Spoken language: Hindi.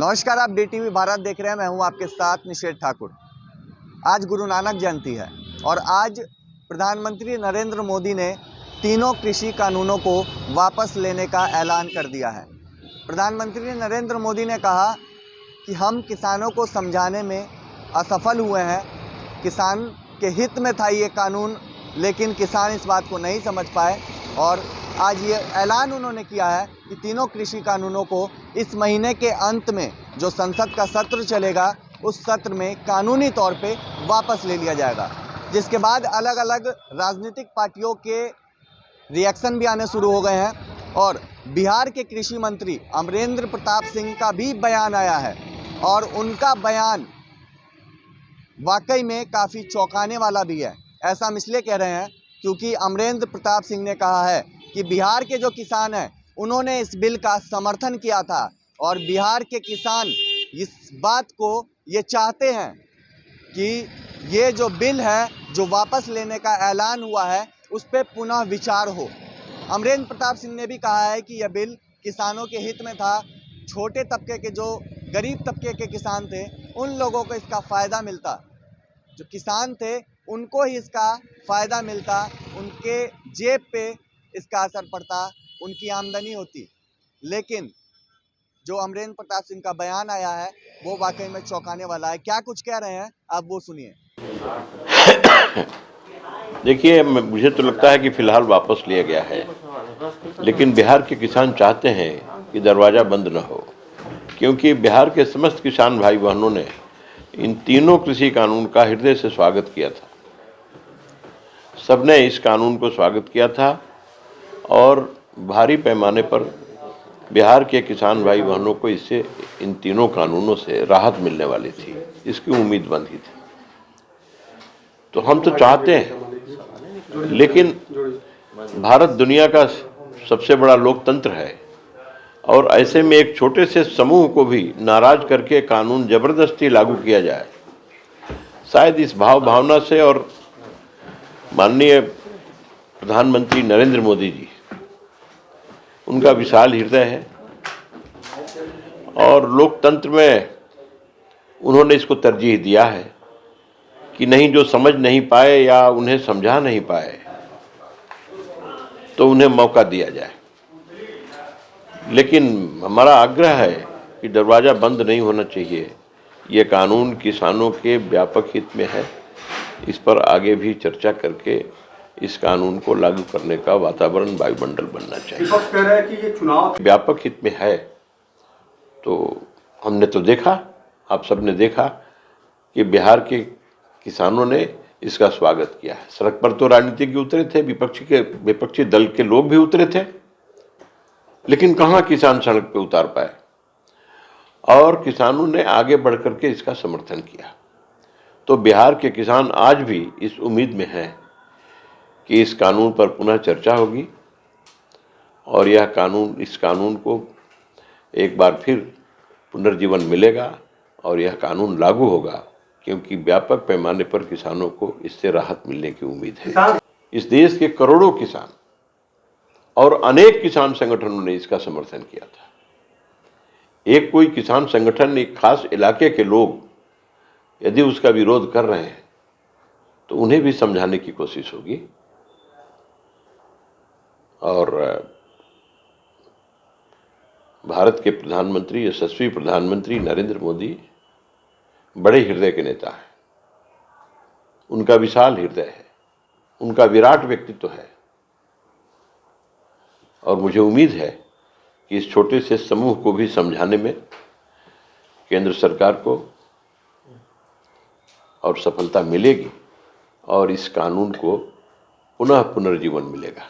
नमस्कार, आप DTV भारत देख रहे हैं। मैं हूं आपके साथ निषेध ठाकुर। आज गुरु नानक जयंती है और आज प्रधानमंत्री नरेंद्र मोदी ने तीनों कृषि कानूनों को वापस लेने का ऐलान कर दिया है। प्रधानमंत्री नरेंद्र मोदी ने कहा कि हम किसानों को समझाने में असफल हुए हैं। किसान के हित में था ये कानून, लेकिन किसान इस बात को नहीं समझ पाए और आज ये ऐलान उन्होंने किया है कि तीनों कृषि कानूनों को इस महीने के अंत में जो संसद का सत्र चलेगा उस सत्र में कानूनी तौर पे वापस ले लिया जाएगा। जिसके बाद अलग अलग राजनीतिक पार्टियों के रिएक्शन भी आने शुरू हो गए हैं और बिहार के कृषि मंत्री अमरेंद्र प्रताप सिंह का भी बयान आया है और उनका बयान वाकई में काफ़ी चौंकाने वाला भी है। ऐसा हम इसलिए कह रहे हैं क्योंकि अमरेंद्र प्रताप सिंह ने कहा है कि बिहार के जो किसान हैं उन्होंने इस बिल का समर्थन किया था और बिहार के किसान इस बात को ये चाहते हैं कि ये जो बिल है जो वापस लेने का ऐलान हुआ है उस पर पुनः विचार हो। अमरेंद्र प्रताप सिंह ने भी कहा है कि यह बिल किसानों के हित में था। छोटे तबके के जो गरीब तबके के किसान थे उन लोगों को इसका फ़ायदा मिलता, जो किसान थे उनको ही इसका फ़ायदा मिलता, उनके जेब पे इसका असर पड़ता, उनकी आमदनी होती। लेकिन जो अमरेंद्र प्रताप सिंह का बयान आया है वो वाकई में चौंकाने वाला है। क्या कुछ कह रहे हैं आप वो सुनिए। देखिए, मुझे तो लगता है कि फिलहाल वापस लिया गया है, लेकिन बिहार के किसान चाहते हैं कि दरवाज़ा बंद न हो, क्योंकि बिहार के समस्त किसान भाई बहनों ने इन तीनों कृषि कानून का हृदय से स्वागत किया था। सबने इस कानून को स्वागत किया था और भारी पैमाने पर बिहार के किसान भाई बहनों को इससे, इन तीनों कानूनों से राहत मिलने वाली थी, इसकी उम्मीद बंधी थी। तो हम तो चाहते हैं, लेकिन भारत दुनिया का सबसे बड़ा लोकतंत्र है और ऐसे में एक छोटे से समूह को भी नाराज करके कानून जबरदस्ती लागू किया जाए, शायद इस भावना से, और माननीय प्रधानमंत्री नरेंद्र मोदी जी, उनका विशाल हृदय है और लोकतंत्र में उन्होंने इसको तरजीह दिया है कि नहीं, जो समझ नहीं पाए या उन्हें समझा नहीं पाए तो उन्हें मौका दिया जाए। लेकिन हमारा आग्रह है कि दरवाज़ा बंद नहीं होना चाहिए। ये कानून किसानों के व्यापक हित में है। इस पर आगे भी चर्चा करके इस कानून को लागू करने का वातावरण, वायुमंडल बनना चाहिए। कह रहे हैं कि ये चुनाव व्यापक हित में है, तो हमने तो देखा, आप सबने देखा कि बिहार के किसानों ने इसका स्वागत किया है। सड़क पर तो राजनीतिज्ञ उतरे थे, विपक्षी दल के लोग भी उतरे थे, लेकिन कहाँ किसान सड़क पे उतार पाए और किसानों ने आगे बढ़ करके इसका समर्थन किया। तो बिहार के किसान आज भी इस उम्मीद में हैं कि इस कानून पर पुनः चर्चा होगी और इस कानून को एक बार फिर पुनर्जीवन मिलेगा और यह कानून लागू होगा, क्योंकि व्यापक पैमाने पर किसानों को इससे राहत मिलने की उम्मीद है। इस देश के करोड़ों किसान और अनेक किसान संगठनों ने इसका समर्थन किया था। एक कोई किसान संगठन, एक खास इलाके के लोग यदि उसका विरोध कर रहे हैं तो उन्हें भी समझाने की कोशिश होगी और भारत के प्रधानमंत्री, यशस्वी प्रधानमंत्री नरेंद्र मोदी बड़े हृदय के नेता हैं। उनका विशाल हृदय है, उनका विराट व्यक्तित्व है और मुझे उम्मीद है कि इस छोटे से समूह को भी समझाने में केंद्र सरकार को और सफलता मिलेगी और इस कानून को पुनर्जीवन मिलेगा।